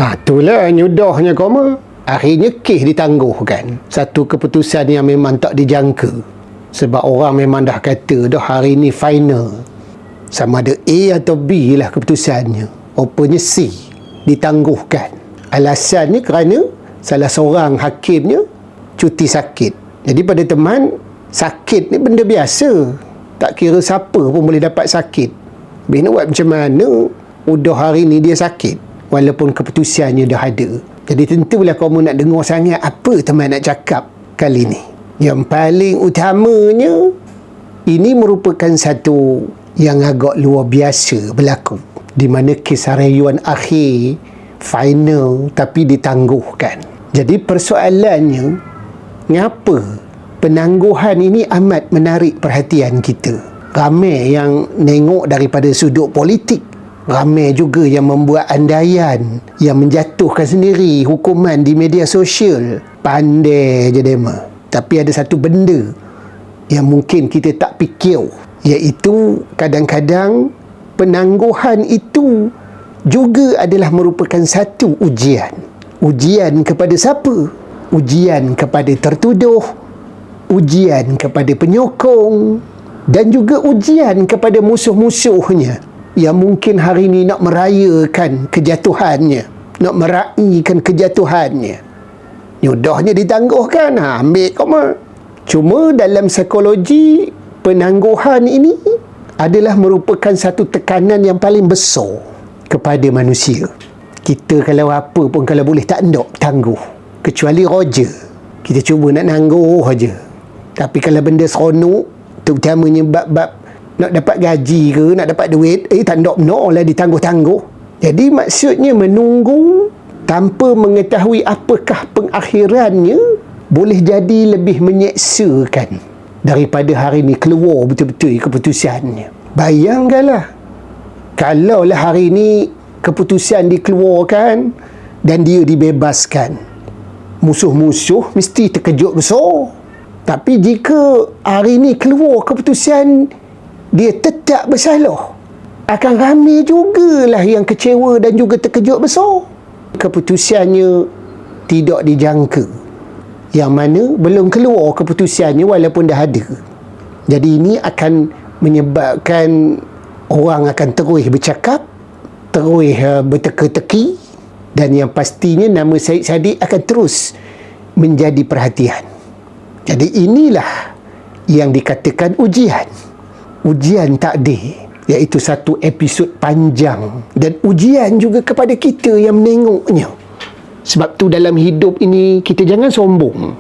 Itulah nyudahnya koma. Akhirnya kes ditangguhkan. Satu keputusan yang memang tak dijangka. Sebab orang memang dah kata dah hari ni final. Sama ada A atau B lah keputusannya. Rupanya C ditangguhkan. Alasannya kerana salah seorang hakimnya cuti sakit. Jadi pada teman, sakit ni benda biasa. Tak kira siapa pun boleh dapat sakit. Habis nak buat macam mana udah hari ni dia sakit walaupun keputusannya dah ada. Jadi tentulah kamu nak dengar sangat apa teman nak cakap kali ni. Yang paling utamanya, ini merupakan satu yang agak luar biasa berlaku, di mana kisah rayuan akhir final tapi ditangguhkan. Jadi persoalannya, ngapa penangguhan ini amat menarik perhatian kita? Ramai yang nengok daripada sudut politik, ramai juga yang membuat andaian, yang menjatuhkan sendiri hukuman di media sosial. Pandai je dema. Tapi ada satu benda yang mungkin kita tak fikir, iaitu kadang-kadang penangguhan itu juga adalah merupakan satu ujian. Ujian kepada siapa? Ujian kepada tertuduh, ujian kepada penyokong, dan juga ujian kepada musuh-musuhnya yang mungkin hari ini nak merayakan kejatuhannya, nak meraihkan kejatuhannya. Nyudahnya ditangguhkan, ambil koma. Cuma dalam psikologi, penangguhan ini adalah merupakan satu tekanan yang paling besar kepada manusia. Kita kalau apa pun, kalau boleh tak nak tangguh. Kecuali Roger, kita cuba nak nangguh saja. Tapi kalau benda seronok, terutamanya bab-bab nak dapat gaji ke, nak dapat duit, tak nak lah ditangguh-tangguh. Jadi maksudnya menunggu tanpa mengetahui apakah pengakhirannya boleh jadi lebih menyeksakan daripada hari ni keluar betul-betul keputusannya. Bayangkanlah, kalaulah hari ni keputusan dikeluarkan dan dia dibebaskan, musuh-musuh mesti terkejut besar. Tapi jika hari ni keluar keputusan dia tetap bersalah, akan ramai jugalah yang kecewa dan juga terkejut besar. Keputusannya tidak dijangka, yang mana belum keluar keputusannya walaupun dah ada. Jadi ini akan menyebabkan orang akan terus bercakap, terus berteka-teki, dan yang pastinya nama Syed Saddiq akan terus menjadi perhatian. Jadi inilah yang dikatakan ujian. Ujian takdir, iaitu satu episod panjang, dan ujian juga kepada kita yang menengoknya. Sebab tu dalam hidup ini kita jangan sombong.